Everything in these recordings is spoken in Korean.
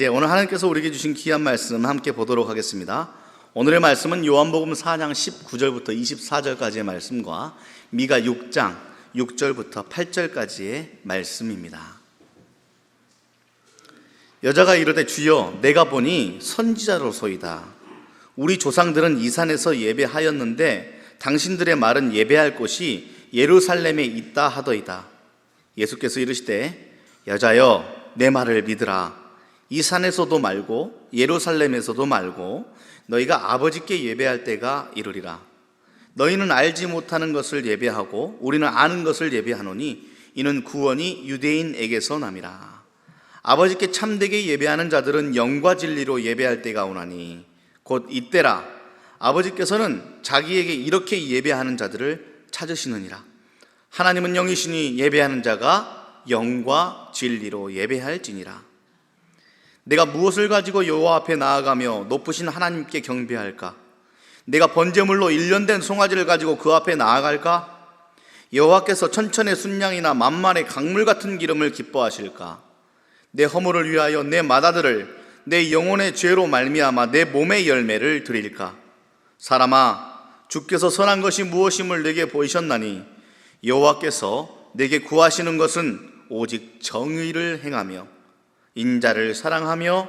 이제 오늘 하나님께서 우리에게 주신 귀한 말씀 함께 보도록 하겠습니다. 오늘의 말씀은 요한복음 4장 19절부터 24절까지의 말씀과 미가 6장 6절부터 8절까지의 말씀입니다. 여자가 이르되 주여 내가 보니 선지자로소이다. 우리 조상들은 이 산에서 예배하였는데 당신들의 말은 예배할 곳이 예루살렘에 있다 하더이다. 예수께서 이르시되 여자여 내 말을 믿으라. 이 산에서도 말고 예루살렘에서도 말고 너희가 아버지께 예배할 때가 이르리라. 너희는 알지 못하는 것을 예배하고 우리는 아는 것을 예배하노니 이는 구원이 유대인에게서 남이라. 아버지께 참되게 예배하는 자들은 영과 진리로 예배할 때가 오나니 곧 이때라. 아버지께서는 자기에게 이렇게 예배하는 자들을 찾으시느니라. 하나님은 영이시니 예배하는 자가 영과 진리로 예배할지니라. 내가 무엇을 가지고 여호와 앞에 나아가며 높으신 하나님께 경배할까? 내가 번제물로 1년 된 송아지를 가지고 그 앞에 나아갈까? 여호와께서 천천의 순양이나 만만의 강물 같은 기름을 기뻐하실까? 내 허물을 위하여 내 맏아들을 내 영혼의 죄로 말미암아 내 몸의 열매를 드릴까? 사람아, 주께서 선한 것이 무엇임을 내게 보이셨나니 여호와께서 내게 구하시는 것은 오직 정의를 행하며 인자를 사랑하며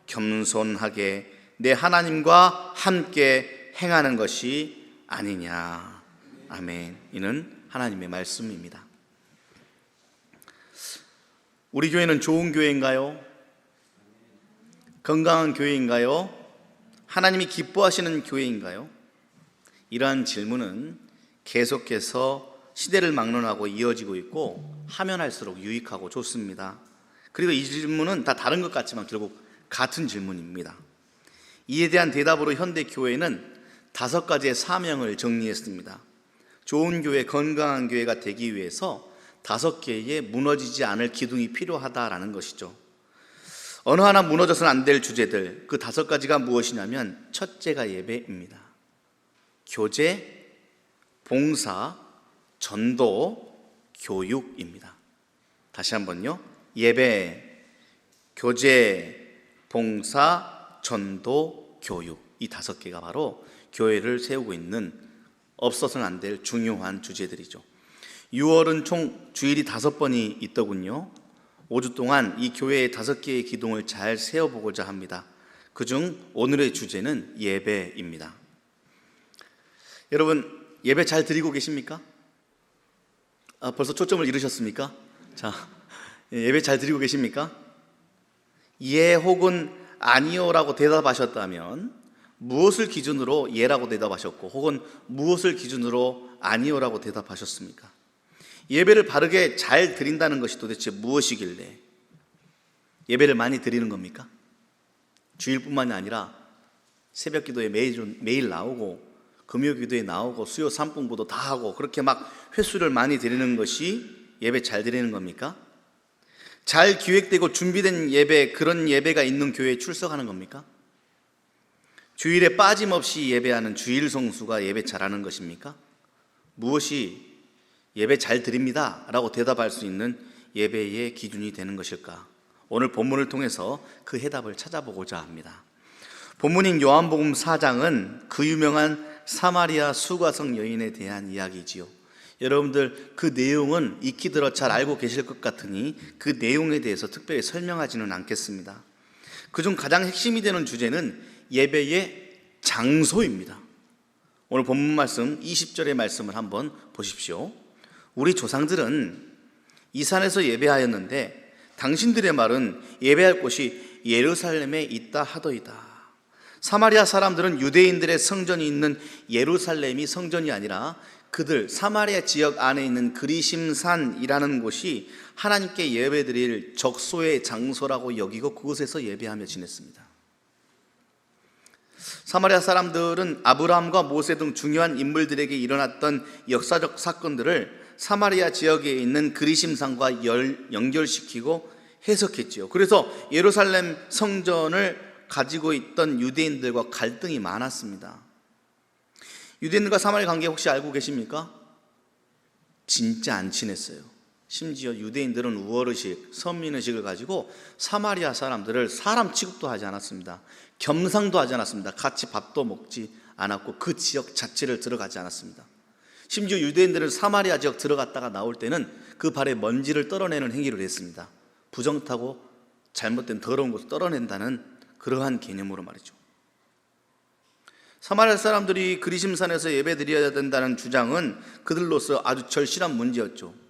겸손하게 내 하나님과 함께 행하는 것이 아니냐. 아멘. 이는 하나님의 말씀입니다. 우리 교회는 좋은 교회인가요? 건강한 교회인가요? 하나님이 기뻐하시는 교회인가요? 이러한 질문은 계속해서 시대를 막론하고 이어지고 있고 하면 할수록 유익하고 좋습니다. 그리고 이 질문은 다 다른 것 같지만 결국 같은 질문입니다. 이에 대한 대답으로 현대 교회는 5가지의 사명을 정리했습니다. 좋은 교회, 건강한 교회가 되기 위해서 5개의 무너지지 않을 기둥이 필요하다라는 것이죠. 어느 하나 무너져서는 안 될 주제들, 그 5가지가 무엇이냐면 첫째가 예배입니다. 교제, 봉사, 전도, 교육입니다. 다시 한번요. 예배, 교제, 봉사, 전도, 교육, 이 5개가 바로 교회를 세우고 있는 없어서는 안 될 중요한 주제들이죠. 6월은 총 주일이 5번이 있더군요. 5주 동안 이 교회의 5개의 기둥을 잘 세워보고자 합니다. 그중 오늘의 주제는 예배입니다. 여러분, 예배 잘 드리고 계십니까? 벌써 초점을 잃으셨습니까? 자, 예배 잘 드리고 계십니까? 예 혹은 아니요라고 대답하셨다면 무엇을 기준으로 예라고 대답하셨고 혹은 무엇을 기준으로 아니요라고 대답하셨습니까? 예배를 바르게 잘 드린다는 것이 도대체 무엇이길래 예배를 많이 드리는 겁니까? 주일뿐만이 아니라 새벽 기도에 매일 나오고 금요 기도에 나오고 수요 삼풍부도 다 하고 그렇게 막 횟수를 많이 드리는 것이 예배 잘 드리는 겁니까? 잘 기획되고 준비된 예배, 그런 예배가 있는 교회에 출석하는 겁니까? 주일에 빠짐없이 예배하는 주일 성수가 예배 잘하는 것입니까? 무엇이 예배 잘 드립니다 라고 대답할 수 있는 예배의 기준이 되는 것일까? 오늘 본문을 통해서 그 해답을 찾아보고자 합니다. 본문인 요한복음 4장은 그 유명한 사마리아 수가성 여인에 대한 이야기지요. 여러분들 그 내용은 익히 들어 잘 알고 계실 것 같으니 그 내용에 대해서 특별히 설명하지는 않겠습니다. 그중 가장 핵심이 되는 주제는 예배의 장소입니다. 오늘 본문 말씀 20절의 말씀을 한번 보십시오. 우리 조상들은 이 산에서 예배하였는데 당신들의 말은 예배할 곳이 예루살렘에 있다 하더이다. 사마리아 사람들은 유대인들의 성전이 있는 예루살렘이 성전이 아니라 그들 사마리아 지역 안에 있는 그리심산이라는 곳이 하나님께 예배드릴 적소의 장소라고 여기고 그곳에서 예배하며 지냈습니다. 사마리아 사람들은 아브라함과 모세 등 중요한 인물들에게 일어났던 역사적 사건들을 사마리아 지역에 있는 그리심산과 연결시키고 해석했지요. 그래서 예루살렘 성전을 가지고 있던 유대인들과 갈등이 많았습니다. 유대인들과 사마리아 관계 혹시 알고 계십니까? 진짜 안 친했어요. 심지어 유대인들은 우월의식, 선민의식을 가지고 사마리아 사람들을 사람 취급도 하지 않았습니다. 겸상도 하지 않았습니다. 같이 밥도 먹지 않았고 그 지역 자체를 들어가지 않았습니다. 심지어 유대인들은 사마리아 지역 들어갔다가 나올 때는 그 발에 먼지를 떨어내는 행위를 했습니다. 부정타고 잘못된 더러운 것을 떨어낸다는 그러한 개념으로 말이죠. 사마리아 사람들이 그리심산에서 예배드려야 된다는 주장은 그들로서 아주 절실한 문제였죠.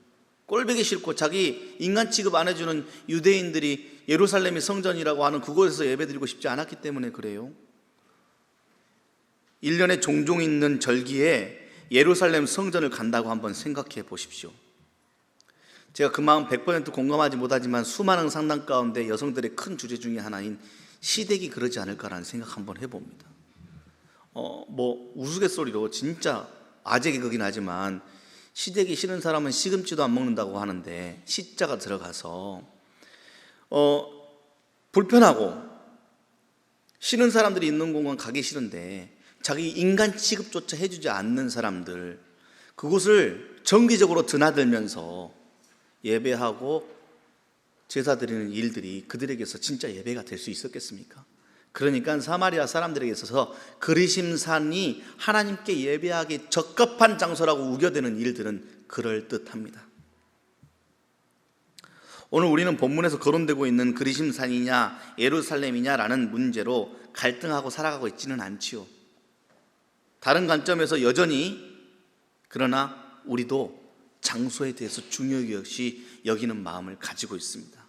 꼴보기 싫고 자기 인간 취급 안 해주는 유대인들이 예루살렘이 성전이라고 하는 그곳에서 예배드리고 싶지 않았기 때문에 그래요. 1년에 종종 있는 절기에 예루살렘 성전을 간다고 한번 생각해 보십시오. 제가 그 마음 100% 공감하지 못하지만 수많은 상담 가운데 여성들의 큰 주제 중에 하나인 시댁이 그러지 않을까라는 생각 한번 해봅니다. 우스갯소리로 진짜 아재 개그긴 하지만 시댁이 싫은 사람은 시금치도 안 먹는다고 하는데 시자가 들어가서 불편하고 싫은 사람들이 있는 공간 가기 싫은데 자기 인간 취급조차 해주지 않는 사람들, 그곳을 정기적으로 드나들면서 예배하고 제사 드리는 일들이 그들에게서 진짜 예배가 될 수 있었겠습니까? 그러니까 사마리아 사람들에게 있어서 그리심산이 하나님께 예배하기 적합한 장소라고 우겨대는 일들은 그럴듯합니다. 오늘 우리는 본문에서 거론되고 있는 그리심산이냐 예루살렘이냐라는 문제로 갈등하고 살아가고 있지는 않지요. 다른 관점에서 여전히 그러나 우리도 장소에 대해서 중요시 여기는 마음을 가지고 있습니다.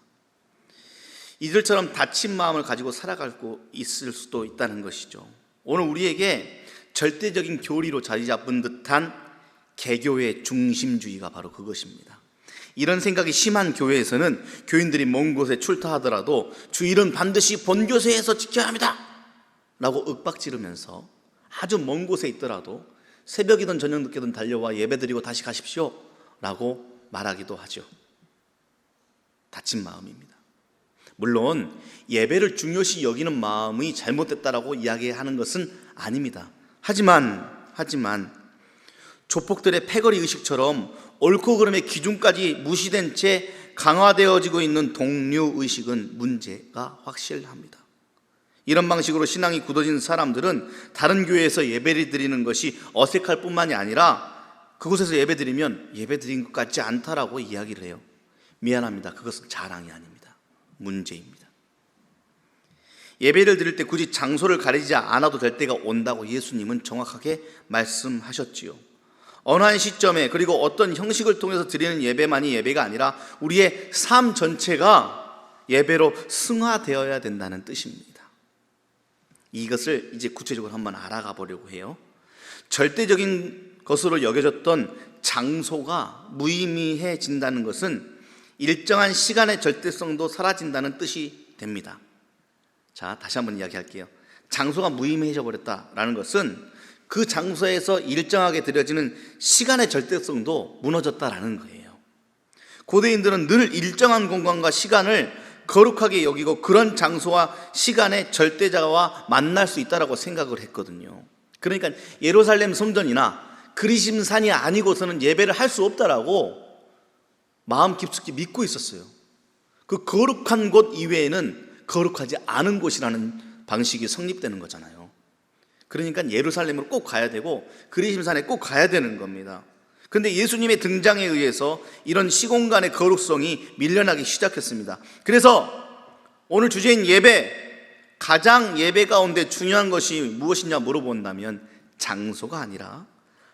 이들처럼 다친 마음을 가지고 살아가고 있을 수도 있다는 것이죠. 오늘 우리에게 절대적인 교리로 자리 잡은 듯한 개교의 중심주의가 바로 그것입니다. 이런 생각이 심한 교회에서는 교인들이 먼 곳에 출타하더라도 주일은 반드시 본교세에서 지켜야 합니다 라고 윽박지르면서 아주 먼 곳에 있더라도 새벽이든 저녁 늦게든 달려와 예배드리고 다시 가십시오 라고 말하기도 하죠. 다친 마음입니다. 물론 예배를 중요시 여기는 마음이 잘못됐다라고 이야기하는 것은 아닙니다. 하지만 조폭들의 패거리 의식처럼 옳고 그름의 기준까지 무시된 채 강화되어지고 있는 동료 의식은 문제가 확실합니다. 이런 방식으로 신앙이 굳어진 사람들은 다른 교회에서 예배를 드리는 것이 어색할 뿐만이 아니라 그곳에서 예배드리면 예배드린 것 같지 않다라고 이야기를 해요. 미안합니다. 그것은 자랑이 아닙니다. 문제입니다. 예배를 드릴 때 굳이 장소를 가리지 않아도 될 때가 온다고 예수님은 정확하게 말씀하셨지요. 어느 한 시점에 그리고 어떤 형식을 통해서 드리는 예배만이 예배가 아니라 우리의 삶 전체가 예배로 승화되어야 된다는 뜻입니다. 이것을 이제 구체적으로 한번 알아가 보려고 해요. 절대적인 것으로 여겨졌던 장소가 무의미해진다는 것은 일정한 시간의 절대성도 사라진다는 뜻이 됩니다. 자, 다시 한번 이야기할게요. 장소가 무의미해져 버렸다라는 것은 그 장소에서 일정하게 드려지는 시간의 절대성도 무너졌다라는 거예요. 고대인들은 늘 일정한 공간과 시간을 거룩하게 여기고 그런 장소와 시간의 절대자와 만날 수 있다라고 생각을 했거든요. 그러니까 예루살렘 성전이나 그리심산이 아니고서는 예배를 할 수 없다라고 마음 깊숙이 믿고 있었어요. 그 거룩한 곳 이외에는 거룩하지 않은 곳이라는 방식이 성립되는 거잖아요. 그러니까 예루살렘으로 꼭 가야 되고 그리심산에 꼭 가야 되는 겁니다. 그런데 예수님의 등장에 의해서 이런 시공간의 거룩성이 밀려나기 시작했습니다. 그래서 오늘 주제인 예배, 가장 예배 가운데 중요한 것이 무엇이냐 물어본다면 장소가 아니라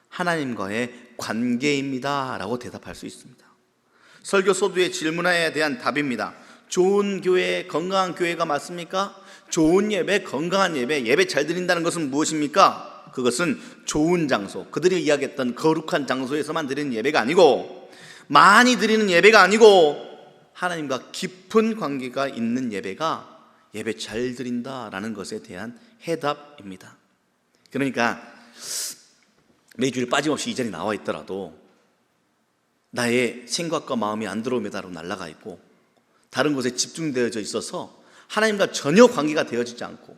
하나님과의 관계입니다 라고 대답할 수 있습니다. 설교 소두의 질문에 대한 답입니다. 좋은 교회, 건강한 교회가 맞습니까? 좋은 예배, 건강한 예배, 예배 잘 드린다는 것은 무엇입니까? 그것은 좋은 장소, 그들이 이야기했던 거룩한 장소에서만 드리는 예배가 아니고 많이 드리는 예배가 아니고 하나님과 깊은 관계가 있는 예배가 예배 잘 드린다라는 것에 대한 해답입니다. 그러니까 매주일 빠짐없이 이 자리에 나와 있더라도 나의 생각과 마음이 안드로메다로 날아가 있고 다른 곳에 집중되어져 있어서 하나님과 전혀 관계가 되어지지 않고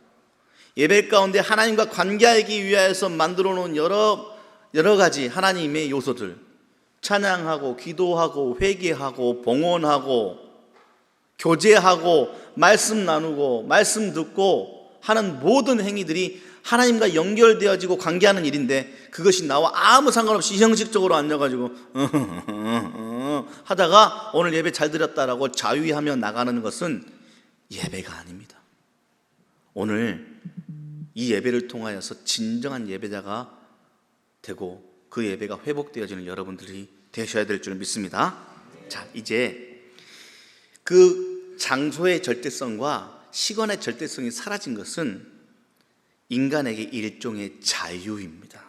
예배 가운데 하나님과 관계하기 위해서 만들어 놓은 여러 가지 하나님의 요소들, 찬양하고 기도하고 회개하고 봉헌하고 교제하고 말씀 나누고 말씀 듣고 하는 모든 행위들이 하나님과 연결되어지고 관계하는 일인데, 그것이 나와 아무 상관없이 형식적으로 앉아가지고 하다가 오늘 예배 잘 드렸다라고 자위하며 나가는 것은 예배가 아닙니다. 오늘 이 예배를 통하여서 진정한 예배자가 되고 그 예배가 회복되어지는 여러분들이 되셔야 될 줄 믿습니다. 자, 이제 그 장소의 절대성과 시간의 절대성이 사라진 것은 인간에게 일종의 자유입니다.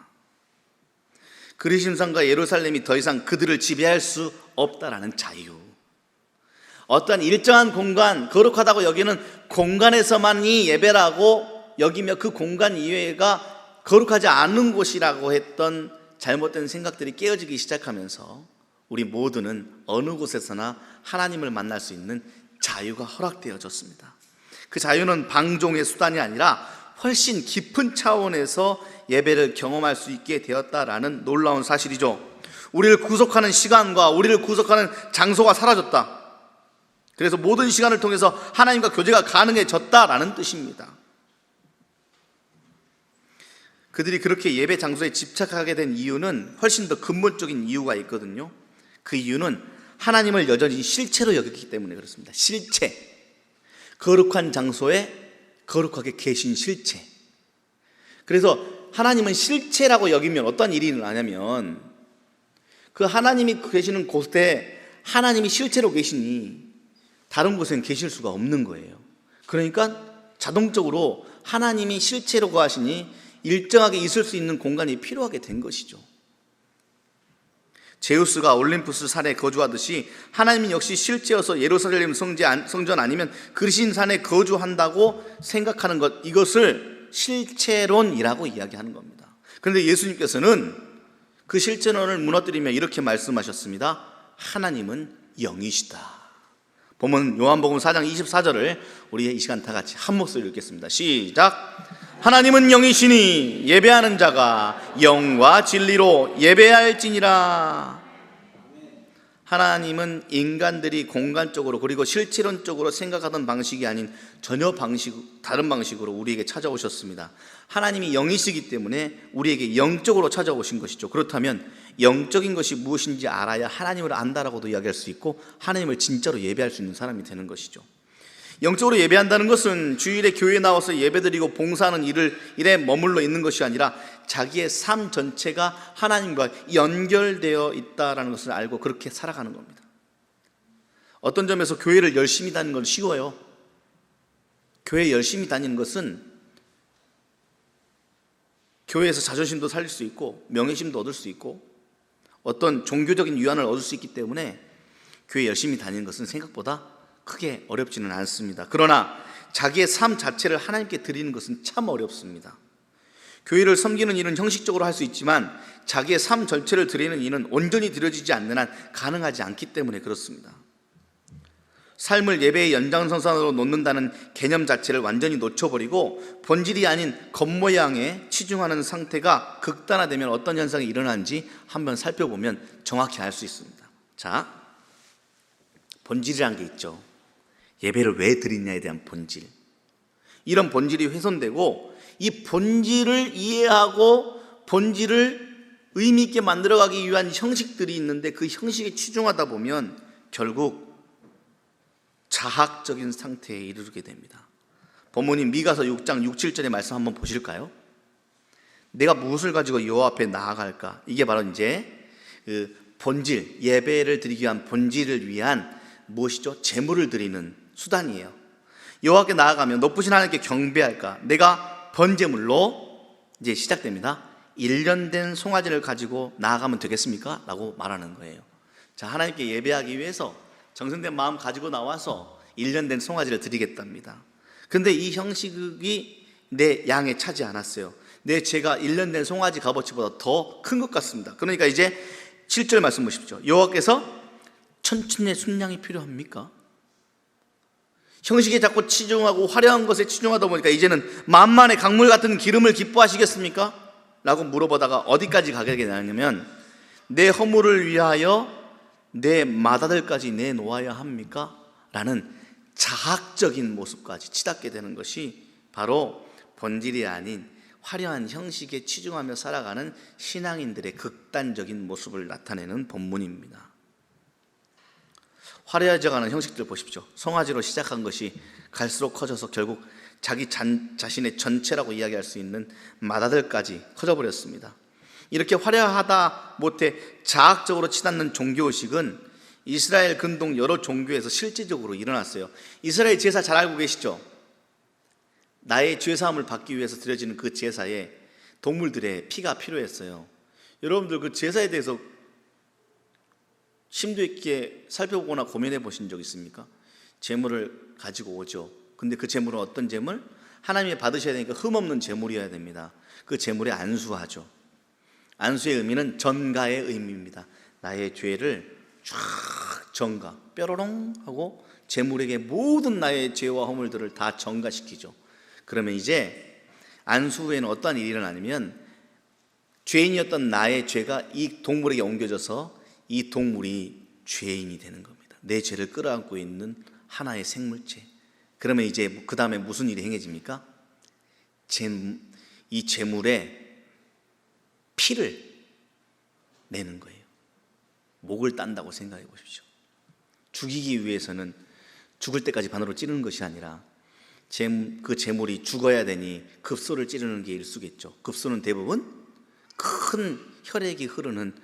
그리심산과 예루살렘이 더 이상 그들을 지배할 수 없다라는 자유. 어떤 일정한 공간, 거룩하다고 여기는 공간에서만이 예배라고 여기며 그 공간 이외가 거룩하지 않은 곳이라고 했던 잘못된 생각들이 깨어지기 시작하면서 우리 모두는 어느 곳에서나 하나님을 만날 수 있는 자유가 허락되어졌습니다. 그 자유는 방종의 수단이 아니라 훨씬 깊은 차원에서 예배를 경험할 수 있게 되었다라는 놀라운 사실이죠. 우리를 구속하는 시간과 우리를 구속하는 장소가 사라졌다. 그래서 모든 시간을 통해서 하나님과 교제가 가능해졌다라는 뜻입니다. 그들이 그렇게 예배 장소에 집착하게 된 이유는 훨씬 더 근본적인 이유가 있거든요. 그 이유는 하나님을 여전히 실체로 여겼기 때문에 그렇습니다. 실체. 거룩한 장소에 거룩하게 계신 실체. 그래서 하나님은 실체라고 여기면 어떤 일이 일어나냐면, 그 하나님이 계시는 곳에 하나님이 실체로 계시니 다른 곳에는 계실 수가 없는 거예요. 그러니까 자동적으로 하나님이 실체로 거하시니 일정하게 있을 수 있는 공간이 필요하게 된 것이죠. 제우스가 올림푸스 산에 거주하듯이 하나님은 역시 실제여서 예루살렘 성전 아니면 그리신 산에 거주한다고 생각하는 것, 이것을 실체론이라고 이야기하는 겁니다. 그런데 예수님께서는 그 실체론을 무너뜨리며 이렇게 말씀하셨습니다. 하나님은 영이시다. 보면 요한복음 4장 24절을 우리 이 시간 다 같이 한 목소리로 읽겠습니다. 시작. 하나님은 영이시니 예배하는 자가 영과 진리로 예배할지니라. 하나님은 인간들이 공간적으로 그리고 실체론적으로 생각하던 방식이 아닌 전혀 다른 방식으로 우리에게 찾아오셨습니다. 하나님이 영이시기 때문에 우리에게 영적으로 찾아오신 것이죠. 그렇다면 영적인 것이 무엇인지 알아야 하나님을 안다라고도 이야기할 수 있고 하나님을 진짜로 예배할 수 있는 사람이 되는 것이죠. 영적으로 예배한다는 것은 주일에 교회에 나와서 예배드리고 봉사하는 일에 머물러 있는 것이 아니라 자기의 삶 전체가 하나님과 연결되어 있다는 것을 알고 그렇게 살아가는 겁니다. 어떤 점에서 교회를 열심히 다니는 건 쉬워요. 교회 열심히 다니는 것은 교회에서 자존심도 살릴 수 있고 명예심도 얻을 수 있고 어떤 종교적인 위안을 얻을 수 있기 때문에 교회 열심히 다니는 것은 생각보다 크게 어렵지는 않습니다. 그러나 자기의 삶 자체를 하나님께 드리는 것은 참 어렵습니다. 교회를 섬기는 일은 형식적으로 할 수 있지만 자기의 삶 전체를 드리는 일은 온전히 드려지지 않는 한 가능하지 않기 때문에 그렇습니다. 삶을 예배의 연장선상으로 놓는다는 개념 자체를 완전히 놓쳐버리고 본질이 아닌 겉모양에 치중하는 상태가 극단화되면 어떤 현상이 일어나는지 한번 살펴보면 정확히 알 수 있습니다. 자, 본질이라는 게 있죠. 예배를 왜 드리냐에 대한 본질. 이런 본질이 훼손되고 이 본질을 이해하고 본질을 의미 있게 만들어가기 위한 형식들이 있는데 그 형식에 치중하다 보면 결국 자학적인 상태에 이르게 됩니다. 본문인 미가서 6장 6, 7절의 말씀 한번 보실까요? 내가 무엇을 가지고 여호와 앞에 나아갈까? 이게 바로 이제 그 본질, 예배를 드리기 위한 본질을 위한 무엇이죠? 제물을 드리는 수단이에요. 여호와께 나아가면 높으신 하나님께 경배할까? 내가 번제물로 이제 시작됩니다. 1년 된 송아지를 가지고 나아가면 되겠습니까? 라고 말하는 거예요. 자, 하나님께 예배하기 위해서 정성된 마음 가지고 나와서 1년 된 송아지를 드리겠답니다. 근데 이 형식이 내 양에 차지 않았어요. 내 죄가 1년 된 송아지 값어치보다 더 큰 것 같습니다. 그러니까 이제 7절 말씀 보십시오. 여호와께서 천춘의 순양이 필요합니까? 형식에 자꾸 치중하고 화려한 것에 치중하다 보니까 이제는 만만의 강물 같은 기름을 기뻐하시겠습니까? 라고 물어보다가 어디까지 가게 되냐면 내 허물을 위하여 내 맏아들까지 내놓아야 합니까? 라는 자학적인 모습까지 치닫게 되는 것이 바로 본질이 아닌 화려한 형식에 치중하며 살아가는 신앙인들의 극단적인 모습을 나타내는 본문입니다. 화려해져가는 형식들 보십시오. 송아지로 시작한 것이 갈수록 커져서 결국 자기 자신의 전체라고 이야기할 수 있는 맏아들까지 커져버렸습니다. 이렇게 화려하다 못해 자학적으로 치닫는 종교의식은 이스라엘 근동 여러 종교에서 실제적으로 일어났어요. 이스라엘 제사 잘 알고 계시죠? 나의 죄사함을 받기 위해서 드려지는 그 제사에 동물들의 피가 필요했어요. 여러분들 그 제사에 대해서 심도 있게 살펴보거나 고민해 보신 적 있습니까? 제물을 가지고 오죠. 근데 그 제물은 어떤 제물? 하나님이 받으셔야 되니까 흠없는 제물이어야 됩니다. 그 제물에 안수하죠. 안수의 의미는 전가의 의미입니다. 나의 죄를 쫙 전가, 뾰로롱 하고 제물에게 모든 나의 죄와 허물들을 다 전가시키죠. 그러면 이제 안수 후에는 어떠한 일이 일어나냐면 죄인이었던 나의 죄가 이 동물에게 옮겨져서 이 동물이 죄인이 되는 겁니다. 내 죄를 끌어안고 있는 하나의 생물체. 그러면 이제 그 다음에 무슨 일이 행해집니까? 이 제물에 피를 내는 거예요. 목을 딴다고 생각해 보십시오. 죽이기 위해서는 죽을 때까지 바늘로 찌르는 것이 아니라 그 제물이 죽어야 되니 급소를 찌르는 게 일수겠죠. 급소는 대부분 큰 혈액이 흐르는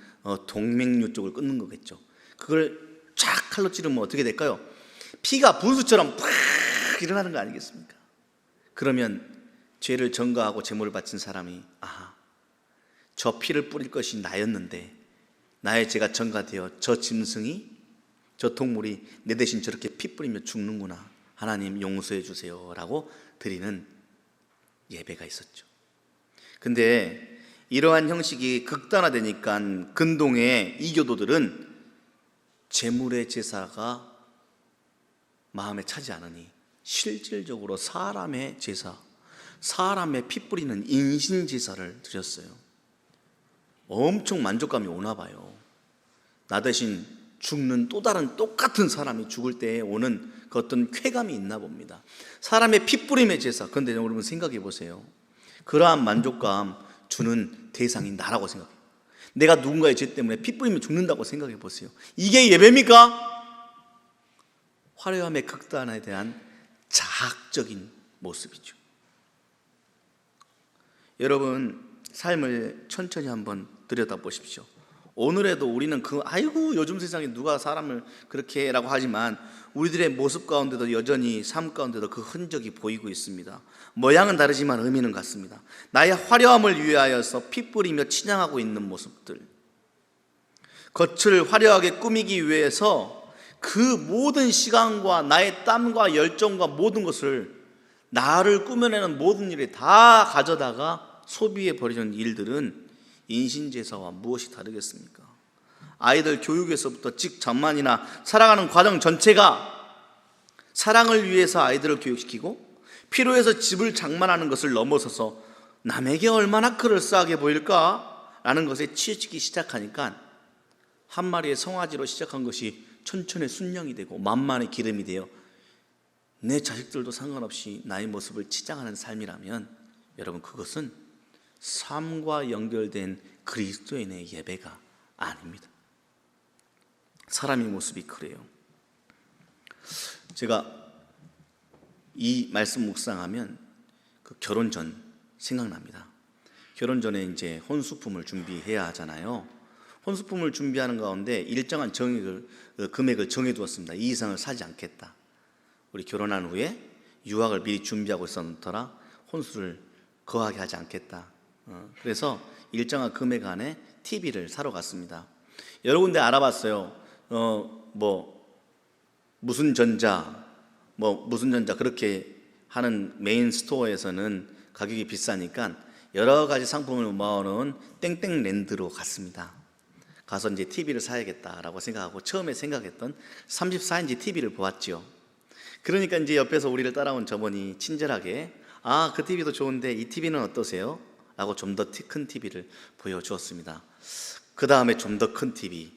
동맥류 쪽을 끊는 거겠죠. 그걸 쫙 칼로 찌르면 어떻게 될까요? 피가 분수처럼 팍 일어나는 거 아니겠습니까? 그러면 죄를 전가하고 제물을 바친 사람이 저 피를 뿌릴 것이 나였는데 나의 죄가 전가되어 저 짐승이, 저 동물이 내 대신 저렇게 피 뿌리며 죽는구나, 하나님 용서해 주세요 라고 드리는 예배가 있었죠. 근데 이러한 형식이 극단화되니까 근동의 이교도들은 제물의 제사가 마음에 차지 않으니 실질적으로 사람의 제사, 사람의 피 뿌리는 인신 제사를 드렸어요. 엄청 만족감이 오나 봐요. 나 대신 죽는 또 다른 똑같은 사람이 죽을 때에 오는 그 어떤 쾌감이 있나 봅니다. 사람의 피 뿌림의 제사. 그런데 여러분 생각해 보세요. 그러한 만족감 주는 대상이 나라고 생각해요. 내가 누군가의 죄 때문에 피 뿌리면 죽는다고 생각해 보세요. 이게 예배입니까? 화려함의 극단에 대한 자학적인 모습이죠. 여러분 삶을 천천히 한번 들여다보십시오. 오늘에도 우리는 아이고 요즘 세상에 누가 사람을 그렇게 라고 하지만 우리들의 모습 가운데도 여전히 삶 가운데도 그 흔적이 보이고 있습니다. 모양은 다르지만 의미는 같습니다. 나의 화려함을 위하여서 피 뿌리며 찬양하고 있는 모습들, 겉을 화려하게 꾸미기 위해서 그 모든 시간과 나의 땀과 열정과 모든 것을, 나를 꾸며내는 모든 일에 다 가져다가 소비해 버리는 일들은 인신제사와 무엇이 다르겠습니까? 아이들 교육에서부터 직장만이나 살아가는 과정 전체가 사랑을 위해서 아이들을 교육시키고 필요해서 집을 장만하는 것을 넘어서서 남에게 얼마나 그럴싸하게 보일까? 라는 것에 치우치기 시작하니까 한 마리의 송아지로 시작한 것이 천천히 순양이 되고 만만의 기름이 되어 내 자식들도 상관없이 나의 모습을 치장하는 삶이라면 여러분 그것은 삶과 연결된 그리스도인의 예배가 아닙니다. 사람의 모습이 그래요. 제가 이 말씀 묵상하면 그 결혼 전 생각납니다. 결혼 전에 이제 혼수품을 준비해야 하잖아요. 혼수품을 준비하는 가운데 일정한 금액을 정해두었습니다. 이 이상을 사지 않겠다. 우리 결혼한 후에 유학을 미리 준비하고 있었더라 혼수를 거하게 하지 않겠다. 그래서 일정한 금액 안에 TV를 사러 갔습니다. 여러 군데 알아봤어요. 무슨 전자 그렇게 하는 메인 스토어에서는 가격이 비싸니까 여러 가지 상품을 모아놓은 땡땡랜드로 갔습니다. 가서 이제 TV를 사야겠다라고 생각하고 처음에 생각했던 34인치 TV를 보았죠. 그러니까 이제 옆에서 우리를 따라온 저분이 친절하게 그 TV도 좋은데 이 TV는 어떠세요? 라고 좀 더 큰 TV를 보여주었습니다. 그 다음에 좀 더 큰 TV,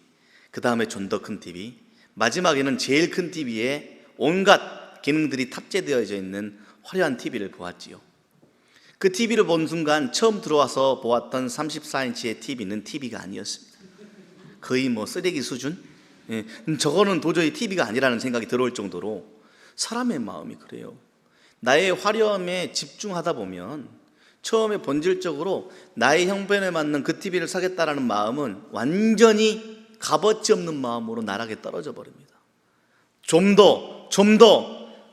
그 다음에 좀 더 큰 TV, 마지막에는 제일 큰 TV에 온갖 기능들이 탑재되어져 있는 화려한 TV를 보았지요. 그 TV를 본 순간 처음 들어와서 보았던 34인치의 TV는 TV가 아니었습니다. 거의 뭐 쓰레기 수준? 저거는 도저히 TV가 아니라는 생각이 들어올 정도로 사람의 마음이 그래요. 나의 화려함에 집중하다 보면 처음에 본질적으로 나의 형편에 맞는 그 TV를 사겠다라는 마음은 완전히 값어치 없는 마음으로 나락에 떨어져 버립니다. 좀 더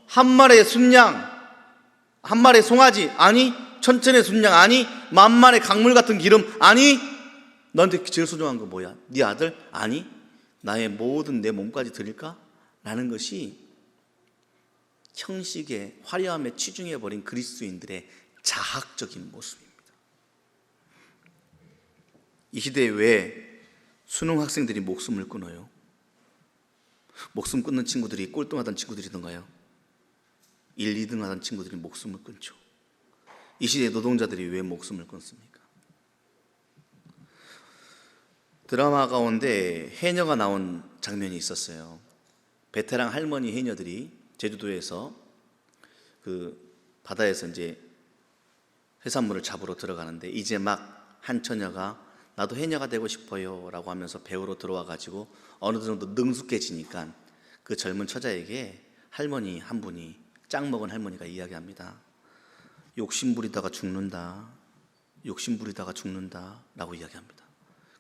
한 마리의 순양, 한 마리의 송아지, 아니 천천의 순양, 아니 만만의 강물 같은 기름, 아니 너한테 제일 소중한 거 뭐야? 네 아들? 아니 나의 모든 내 몸까지 드릴까? 라는 것이 형식의 화려함에 치중해버린 그리스도인들의 자학적인 모습입니다. 이 시대에 왜 수능 학생들이 목숨을 끊어요? 목숨 끊는 친구들이 꼴등하던 친구들이던가요? 1, 2등 하던 친구들이 목숨을 끊죠. 이 시대의 노동자들이 왜 목숨을 끊습니까? 드라마 가운데 해녀가 나온 장면이 있었어요. 베테랑 할머니 해녀들이 제주도에서 그 바다에서 이제 해산물을 잡으러 들어가는데 이제 막 한 처녀가 나도 해녀가 되고 싶어요 라고 하면서 배우로 들어와 가지고 어느 정도 능숙해지니까 그 젊은 처자에게 할머니 한 분이 짱 먹은 할머니가 이야기합니다. 욕심 부리다가 죽는다, 욕심 부리다가 죽는다 라고 이야기합니다.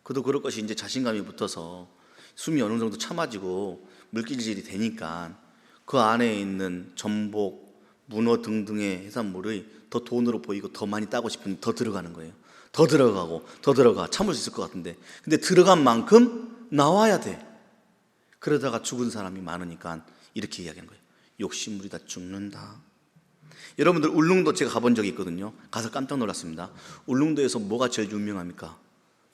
그도 그럴 것이 이제 자신감이 붙어서 숨이 어느 정도 참아지고 물길질이 되니까 그 안에 있는 전복, 문어 등등의 해산물이 더 돈으로 보이고 더 많이 따고 싶으니 더 들어가는 거예요. 더 들어가고 더 들어가. 참을 수 있을 것 같은데 근데 들어간 만큼 나와야 돼. 그러다가 죽은 사람이 많으니까 이렇게 이야기하는 거예요. 욕심 부리다 죽는다. 여러분들 울릉도 제가 가본 적이 있거든요. 가서 깜짝 놀랐습니다. 울릉도에서 뭐가 제일 유명합니까?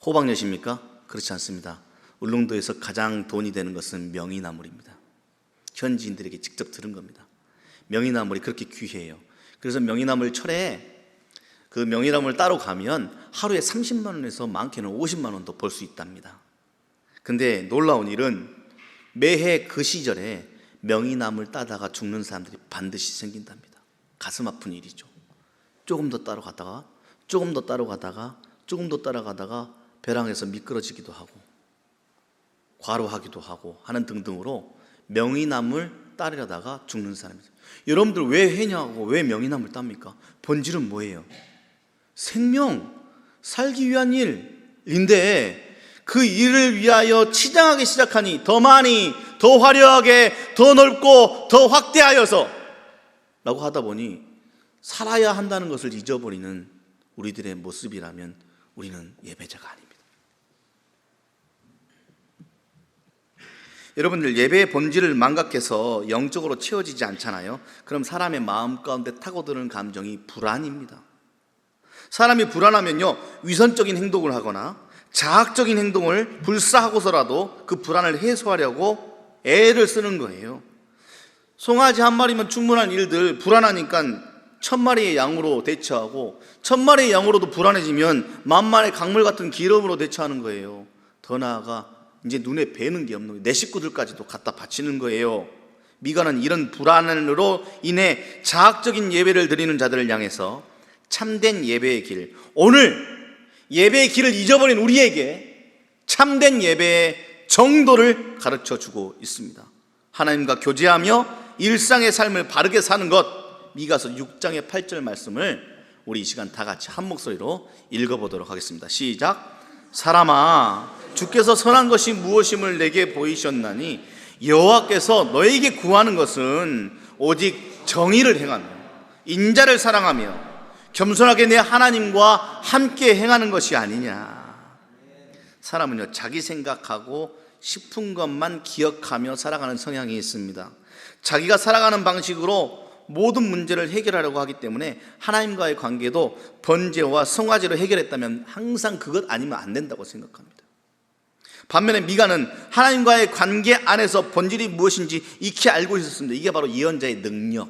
호박엿입니까? 그렇지 않습니다. 울릉도에서 가장 돈이 되는 것은 명이나물입니다. 현지인들에게 직접 들은 겁니다. 명이나물이 그렇게 귀해요. 그래서 명이나물 철에 그 명이나물 따러 가면 하루에 30만 원에서 많게는 50만 원도 벌 수 있답니다. 근데 놀라운 일은 매해 그 시절에 명이나물 따다가 죽는 사람들이 반드시 생긴답니다. 가슴 아픈 일이죠. 조금 더 따러 가다가 조금 더 따러 가다가 조금 더 따라가다가 배랑에서 미끄러지기도 하고 과로하기도 하고 하는 등등으로 명이나물 따르려다가 죽는 사람이 있어요. 여러분들 왜 해냐고 왜 명이나물 땁니까? 본질은 뭐예요? 생명, 살기 위한 일인데 그 일을 위하여 치장하기 시작하니 더 많이, 더 화려하게, 더 넓고 더 확대하여서 라고 하다 보니 살아야 한다는 것을 잊어버리는 우리들의 모습이라면 우리는 예배자가 아닙니다. 여러분들 예배의 본질을 망각해서 영적으로 채워지지 않잖아요. 그럼 사람의 마음 가운데 타고드는 감정이 불안입니다. 사람이 불안하면요 위선적인 행동을 하거나 자학적인 행동을 불사하고서라도 그 불안을 해소하려고 애를 쓰는 거예요. 송아지 한 마리면 충분한 일들 불안하니까 1000마리의 양으로 대처하고 1000마리의 양으로도 불안해지면 만만의 강물 같은 기름으로 대처하는 거예요. 더 나아가 이제 눈에 뵈는 게 없는 거예요. 내 식구들까지도 갖다 바치는 거예요. 미가는 이런 불안으로 인해 자학적인 예배를 드리는 자들을 향해서 참된 예배의 길, 오늘 예배의 길을 잊어버린 우리에게 참된 예배의 정도를 가르쳐주고 있습니다. 하나님과 교제하며 일상의 삶을 바르게 사는 것, 미가서 6장의 8절 말씀을 우리 이 시간 다 같이 한 목소리로 읽어보도록 하겠습니다. 시작. 사람아, 주께서 선한 것이 무엇임을 내게 보이셨나니 여호와께서 너에게 구하는 것은 오직 정의를 행하며 인자를 사랑하며 겸손하게 내 하나님과 함께 행하는 것이 아니냐. 사람은요 자기 생각하고 싶은 것만 기억하며 살아가는 성향이 있습니다. 자기가 살아가는 방식으로 모든 문제를 해결하려고 하기 때문에 하나님과의 관계도 번제와 송아지로 해결했다면 항상 그것 아니면 안 된다고 생각합니다. 반면에 미가는 하나님과의 관계 안에서 본질이 무엇인지 익히 알고 있었습니다. 이게 바로 예언자의 능력.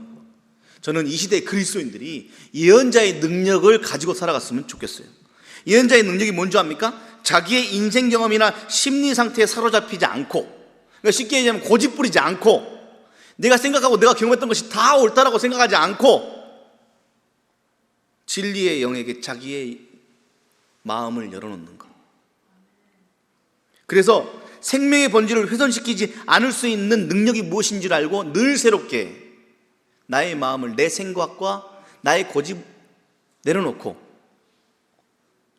저는 이 시대의 그리스도인들이 예언자의 능력을 가지고 살아갔으면 좋겠어요. 예언자의 능력이 뭔지 압니까? 자기의 인생 경험이나 심리 상태에 사로잡히지 않고, 그러니까 쉽게 얘기하면 고집 부리지 않고, 내가 생각하고 내가 경험했던 것이 다 옳다라고 생각하지 않고 진리의 영에게 자기의 마음을 열어놓는 것. 그래서 생명의 본질을 훼손시키지 않을 수 있는 능력이 무엇인지를 알고 늘 새롭게 나의 마음을, 내 생각과 나의 고집 내려놓고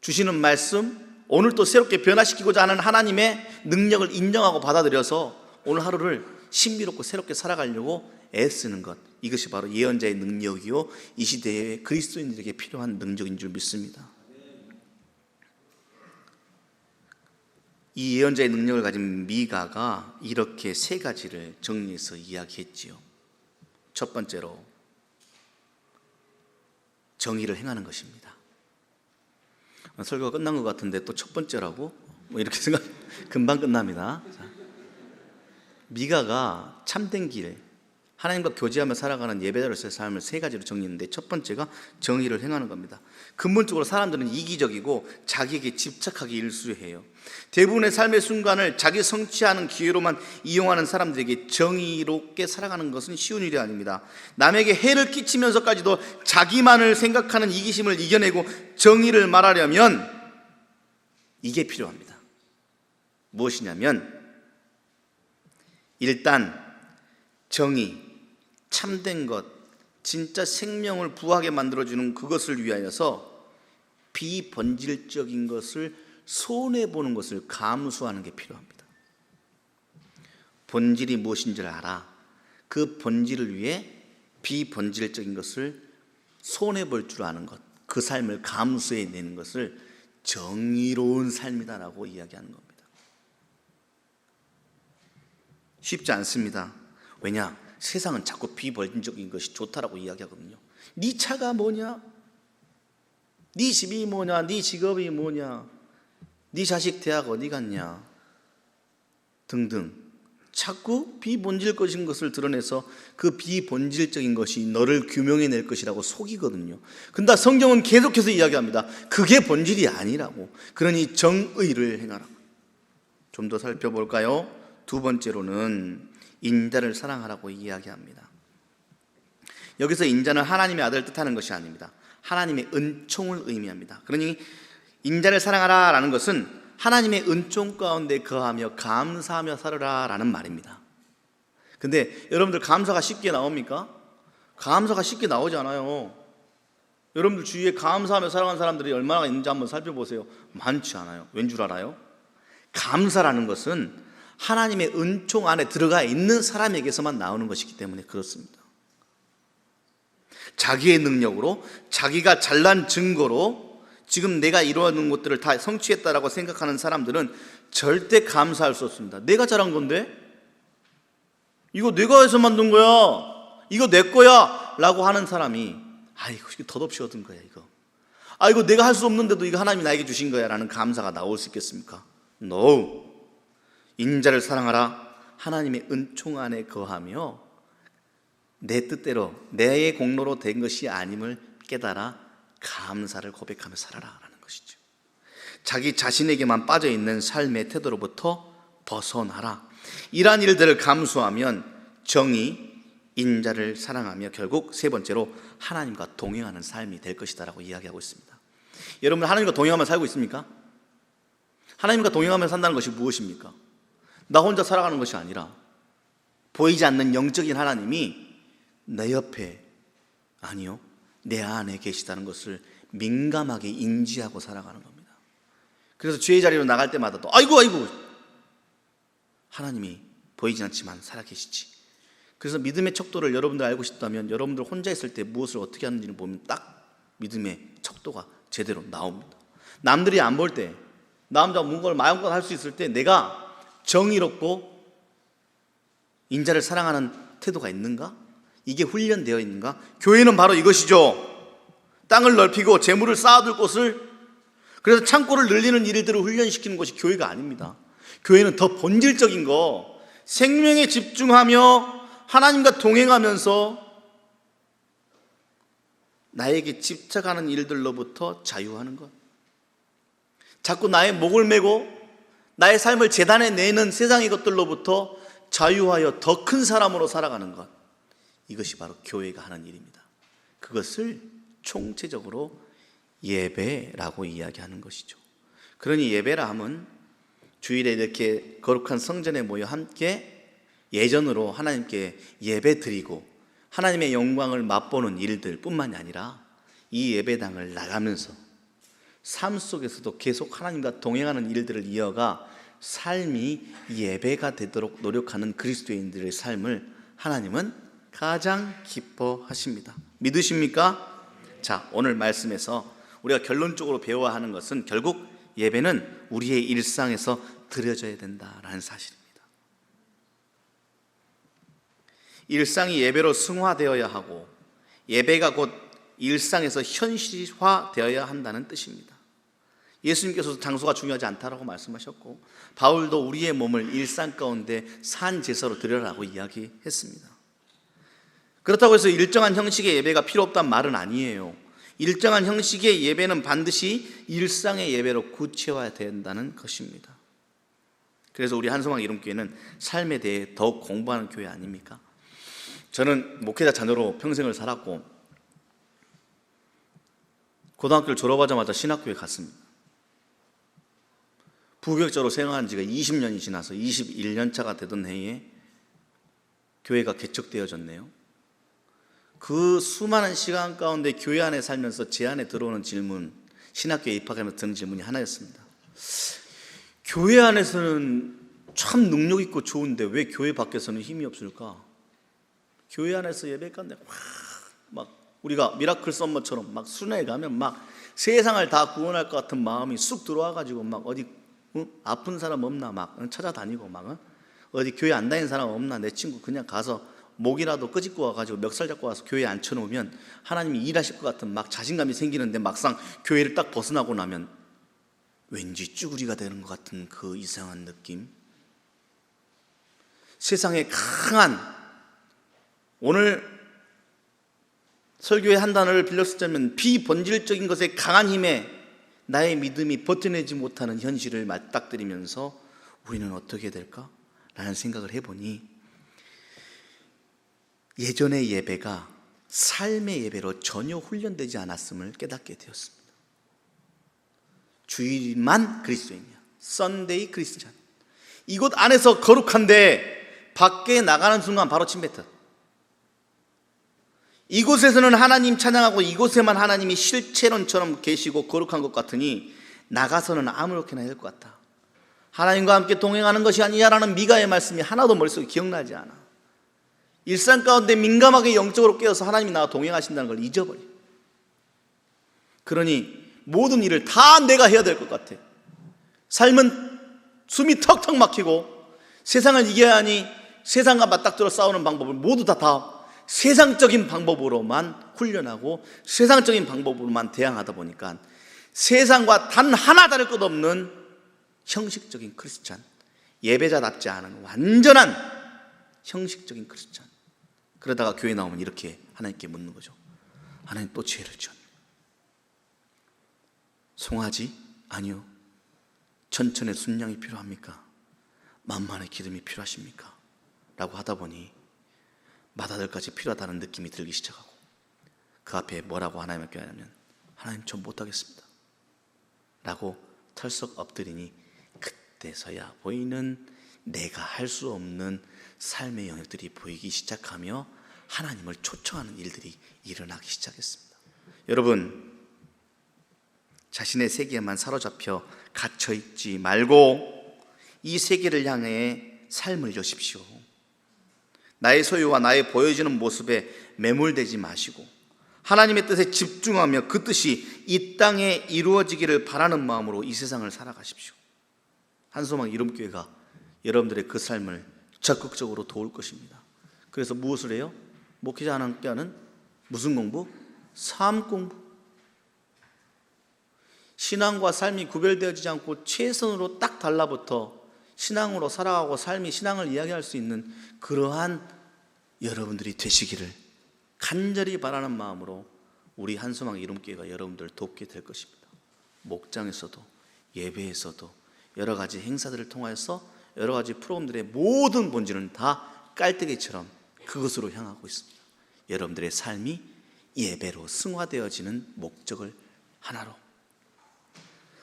주시는 말씀, 오늘 또 새롭게 변화시키고자 하는 하나님의 능력을 인정하고 받아들여서 오늘 하루를 신비롭고 새롭게 살아가려고 애쓰는 것, 이것이 바로 예언자의 능력이요 이 시대의 그리스도인들에게 필요한 능력인 줄 믿습니다. 이 예언자의 능력을 가진 미가가 이렇게 세 가지를 정리해서 이야기했지요. 첫 번째로 정의를 행하는 것입니다. 설교가 끝난 것 같은데 또 첫 번째라고? 이렇게 생각, 금방 끝납니다. 미가가 참된 길, 하나님과 교제하며 살아가는 예배자로서의 삶을 세 가지로 정리했는데 첫 번째가 정의를 행하는 겁니다. 근본적으로 사람들은 이기적이고 자기에게 집착하기 일쑤해요. 대부분의 삶의 순간을 자기 성취하는 기회로만 이용하는 사람들에게 정의롭게 살아가는 것은 쉬운 일이 아닙니다. 남에게 해를 끼치면서까지도 자기만을 생각하는 이기심을 이겨내고 정의를 말하려면 이게 필요합니다. 무엇이냐면 일단 정의, 참된 것, 진짜 생명을 부하게 만들어주는 그것을 위하여서 비본질적인 것을 손해보는 것을 감수하는 게 필요합니다. 본질이 무엇인지를 알아. 그 본질을 위해 비본질적인 것을 손해볼 줄 아는 것, 그 삶을 감수해내는 것을 정의로운 삶이다라고 이야기하는 겁니다. 쉽지 않습니다. 왜냐? 세상은 자꾸 비본질적인 것이 좋다라고 이야기하거든요. 네 차가 뭐냐? 네 집이 뭐냐? 네 직업이 뭐냐? 네 자식 대학 어디 갔냐? 등등 자꾸 비본질적인 것을 드러내서 그 비본질적인 것이 너를 규명해낼 것이라고 속이거든요. 근데 성경은 계속해서 이야기합니다. 그게 본질이 아니라고. 그러니 정의를 행하라. 좀 더 살펴볼까요? 두 번째로는 인자를 사랑하라고 이야기합니다. 여기서 인자는 하나님의 아들을 뜻하는 것이 아닙니다. 하나님의 은총을 의미합니다. 그러니 인자를 사랑하라 라는 것은 하나님의 은총 가운데 거하며 감사하며 살아라 라는 말입니다. 근데 여러분들 감사가 쉽게 나옵니까? 감사가 쉽게 나오지 않아요. 여러분들 주위에 감사하며 살아가는 사람들이 얼마나 있는지 한번 살펴보세요. 많지 않아요. 왠 줄 알아요? 감사라는 것은 하나님의 은총 안에 들어가 있는 사람에게서만 나오는 것이기 때문에 그렇습니다. 자기의 능력으로, 자기가 잘난 증거로 지금 내가 이루어놓은 것들을 다 성취했다라고 생각하는 사람들은 절대 감사할 수 없습니다. 내가 잘한 건데? 이거 내가 해서 만든 거야. 이거 내 거야. 라고 하는 사람이 아이고 이거 덧없이 얻은 거야 이거. 아 이거 내가 할 수 없는데도 이거 하나님이 나에게 주신 거야 라는 감사가 나올 수 있겠습니까? No. 인자를 사랑하라. 하나님의 은총 안에 거하며 내 뜻대로 내 공로로 된 것이 아님을 깨달아 감사를 고백하며 살아라 라는 것이죠. 자기 자신에게만 빠져있는 삶의 태도로부터 벗어나라. 이러한 일들을 감수하면 정의, 인자를 사랑하며 결국 세 번째로 하나님과 동행하는 삶이 될 것이다 라고 이야기하고 있습니다. 여러분 하나님과 동행하며 살고 있습니까? 하나님과 동행하며 산다는 것이 무엇입니까? 나 혼자 살아가는 것이 아니라 보이지 않는 영적인 하나님이 내 옆에, 아니요, 내 안에 계시다는 것을 민감하게 인지하고 살아가는 겁니다. 그래서 주의 자리로 나갈 때마다 또 아이고 하나님이 보이진 않지만 살아계시지. 그래서 믿음의 척도를 여러분들 알고 싶다면 여러분들 혼자 있을 때 무엇을 어떻게 하는지를 보면 딱 믿음의 척도가 제대로 나옵니다. 남들이 안 볼 때, 나 혼자 뭔가를 마음껏 할 수 있을 때 내가 정의롭고 인자를 사랑하는 태도가 있는가? 이게 훈련되어 있는가? 교회는 바로 이것이죠. 땅을 넓히고 재물을 쌓아둘 곳을, 그래서 창고를 늘리는 일들을 훈련시키는 것이 교회가 아닙니다. 교회는 더 본질적인 거, 생명에 집중하며 하나님과 동행하면서 나에게 집착하는 일들로부터 자유하는 것. 자꾸 나의 목을 메고 나의 삶을 재단에 내는 세상의 것들로부터 자유하여 더 큰 사람으로 살아가는 것, 이것이 바로 교회가 하는 일입니다. 그것을 총체적으로 예배라고 이야기하는 것이죠. 그러니 예배라 함은 주일에 이렇게 거룩한 성전에 모여 함께 예전으로 하나님께 예배 드리고 하나님의 영광을 맛보는 일들 뿐만이 아니라 이 예배당을 나가면서 삶 속에서도 계속 하나님과 동행하는 일들을 이어가 삶이 예배가 되도록 노력하는 그리스도인들의 삶을 하나님은 가장 기뻐하십니다. 믿으십니까? 자, 오늘 말씀에서 우리가 결론적으로 배워야 하는 것은 결국 예배는 우리의 일상에서 드려져야 된다라는 사실입니다. 일상이 예배로 승화되어야 하고 예배가 곧 일상에서 현실화되어야 한다는 뜻입니다. 예수님께서도 장소가 중요하지 않다라고 말씀하셨고 바울도 우리의 몸을 일상 가운데 산 제사로 드려라고 이야기했습니다. 그렇다고 해서 일정한 형식의 예배가 필요 없다는 말은 아니에요. 일정한 형식의 예배는 반드시 일상의 예배로 구체화해야 된다는 것입니다. 그래서 우리 한성왕 이름교회는 삶에 대해 더욱 공부하는 교회 아닙니까? 저는 목회자 자녀로 평생을 살았고 고등학교를 졸업하자마자 신학교에 갔습니다. 부교육자로 생활한 지가 20년이 지나서 21년 차가 되던 해에 교회가 개척되어졌네요. 그 수많은 시간 가운데 교회 안에 살면서 제 안에 들어오는 질문, 신학교에 입학하면서 드는 질문이 하나였습니다. 교회 안에서는 참 능력 있고 좋은데 왜 교회 밖에서는 힘이 없을까? 교회 안에서 예배 가운데 막 우리가 미라클 썸머처럼 막 순회에 가면 막 세상을 다 구원할 것 같은 마음이 쑥 들어와가지고 막 어디 아픈 사람 없나 막 찾아다니고 막 어디 교회 안 다니는 사람 없나 내 친구 그냥 가서 목이라도 끄집고 와가지고 멱살 잡고 와서 교회에 앉혀놓으면 하나님이 일하실 것 같은 막 자신감이 생기는데 막상 교회를 딱 벗어나고 나면 왠지 쭈구리가 되는 것 같은 그 이상한 느낌. 세상에 강한, 오늘 설교의 한 단어를 빌렸었자면 비본질적인 것에 강한 힘에 나의 믿음이 버텨내지 못하는 현실을 맞닥뜨리면서 우리는 어떻게 될까? 라는 생각을 해보니 예전의 예배가 삶의 예배로 전혀 훈련되지 않았음을 깨닫게 되었습니다. 주일만 그리스도인이야. 썬데이 크리스찬. 이곳 안에서 거룩한데 밖에 나가는 순간 바로 침뱉어. 이곳에서는 하나님 찬양하고 이곳에만 하나님이 실체론처럼 계시고 거룩한 것 같으니 나가서는 아무렇게나 할 것 같다. 하나님과 함께 동행하는 것이 아니냐라는 미가의 말씀이 하나도 머릿속에 기억나지 않아. 일상 가운데 민감하게 영적으로 깨어서 하나님이 나와 동행하신다는 걸 잊어버려. 그러니 모든 일을 다 내가 해야 될 것 같아. 삶은 숨이 턱턱 막히고 세상을 이겨야 하니 세상과 맞닥뜨려 싸우는 방법을 모두 다 세상적인 방법으로만 훈련하고 세상적인 방법으로만 대항하다 보니까 세상과 단 하나 다를 것 없는 형식적인 크리스찬, 예배자답지 않은 완전한 형식적인 크리스찬. 그러다가 교회 나오면 이렇게 하나님께 묻는 거죠. 하나님 또 죄를 지었네. 송아지? 아니요. 천천의 순양이 필요합니까? 만만의 기름이 필요하십니까? 라고 하다 보니 맏아들까지 필요하다는 느낌이 들기 시작하고 그 앞에 뭐라고 하나님께 하냐면 하나님 전 못하겠습니다 라고 털썩 엎드리니 그때서야 보이는 내가 할 수 없는 삶의 영역들이 보이기 시작하며 하나님을 초청하는 일들이 일어나기 시작했습니다. 여러분, 자신의 세계에만 사로잡혀 갇혀있지 말고 이 세계를 향해 삶을 여십시오. 나의 소유와 나의 보여지는 모습에 매몰되지 마시고 하나님의 뜻에 집중하며 그 뜻이 이 땅에 이루어지기를 바라는 마음으로 이 세상을 살아가십시오. 한소망 이름교회가 여러분들의 그 삶을 적극적으로 도울 것입니다. 그래서 무엇을 해요? 목회자 하나님께는 무슨 공부? 삶 공부. 신앙과 삶이 구별되어지지 않고 최선으로 딱 달라붙어 신앙으로 살아가고 삶이 신앙을 이야기할 수 있는 그러한 여러분들이 되시기를 간절히 바라는 마음으로 우리 한소망 이름교회가 여러분들을 돕게 될 것입니다. 목장에서도 예배에서도 여러 가지 행사들을 통하여서 여러 가지 프로그램들의 모든 본질은 다 깔때기처럼 그것으로 향하고 있습니다. 여러분들의 삶이 예배로 승화되어지는 목적을 하나로.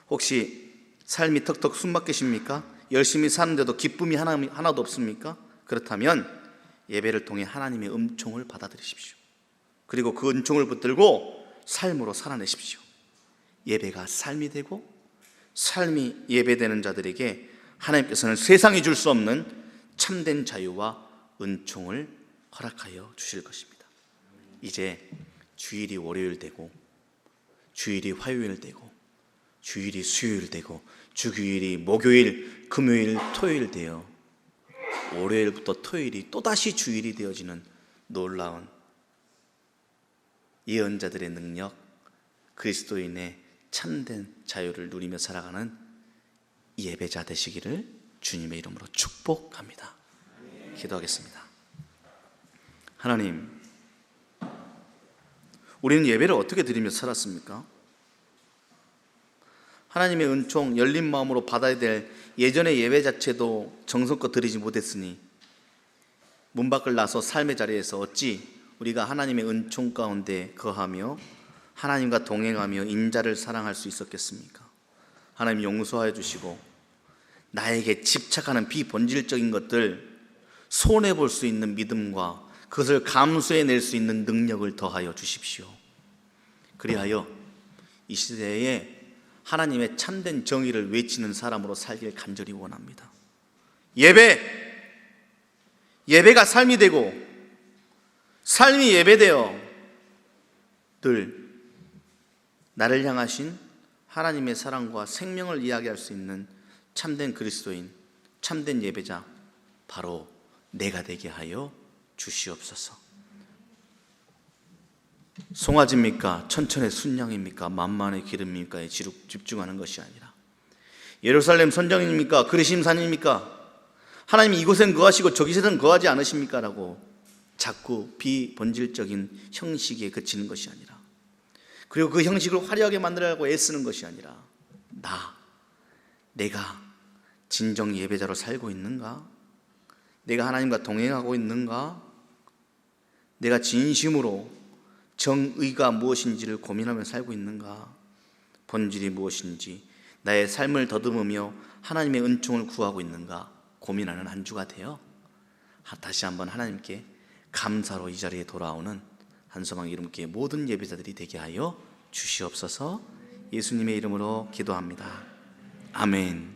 혹시 삶이 턱턱 숨막히십니까? 열심히 사는데도 기쁨이 하나도 없습니까? 그렇다면 예배를 통해 하나님의 은총을 받아들이십시오. 그리고 그 은총을 붙들고 삶으로 살아내십시오. 예배가 삶이 되고 삶이 예배되는 자들에게 하나님께서는 세상이 줄 수 없는 참된 자유와 은총을 허락하여 주실 것입니다. 이제 주일이 월요일 되고 주일이 화요일 되고 주일이 수요일 되고 주휴일이 목요일, 금요일, 토요일 되어 월요일부터 토요일이 또다시 주일이 되어지는 놀라운 예언자들의 능력, 그리스도인의 참된 자유를 누리며 살아가는 예배자 되시기를 주님의 이름으로 축복합니다. 기도하겠습니다. 하나님, 우리는 예배를 어떻게 드리며 살았습니까? 하나님의 은총, 열린 마음으로 받아야 될 예전의 예배 자체도 정성껏 드리지 못했으니 문 밖을 나서 삶의 자리에서 어찌 우리가 하나님의 은총 가운데 거하며 하나님과 동행하며 인자를 사랑할 수 있었겠습니까? 하나님 용서하여 주시고 나에게 집착하는 비본질적인 것들 손해볼 수 있는 믿음과 그것을 감수해낼 수 있는 능력을 더하여 주십시오. 그리하여 이 시대에 하나님의 참된 정의를 외치는 사람으로 살길 간절히 원합니다. 예배가 삶이 되고 삶이 예배되어 늘 나를 향하신 하나님의 사랑과 생명을 이야기할 수 있는 참된 그리스도인, 참된 예배자, 바로 내가 되게 하여 주시옵소서. 송아지입니까? 천천의 순양입니까? 만만의 기름입니까에 집중하는 것이 아니라 예루살렘 선정입니까? 그리심산입니까? 하나님 이곳엔 거하시고 저곳에는 거하지 않으십니까? 라고 자꾸 비본질적인 형식에 그치는 것이 아니라, 그리고 그 형식을 화려하게 만들려고 애쓰는 것이 아니라 내가 진정 예배자로 살고 있는가? 내가 하나님과 동행하고 있는가? 내가 진심으로 정의가 무엇인지를 고민하며 살고 있는가? 본질이 무엇인지 나의 삶을 더듬으며 하나님의 은총을 구하고 있는가? 고민하는 한 주가 되어 다시 한번 하나님께 감사로 이 자리에 돌아오는 한소망 이름께 모든 예배자들이 되게 하여 주시옵소서. 예수님의 이름으로 기도합니다. 아멘.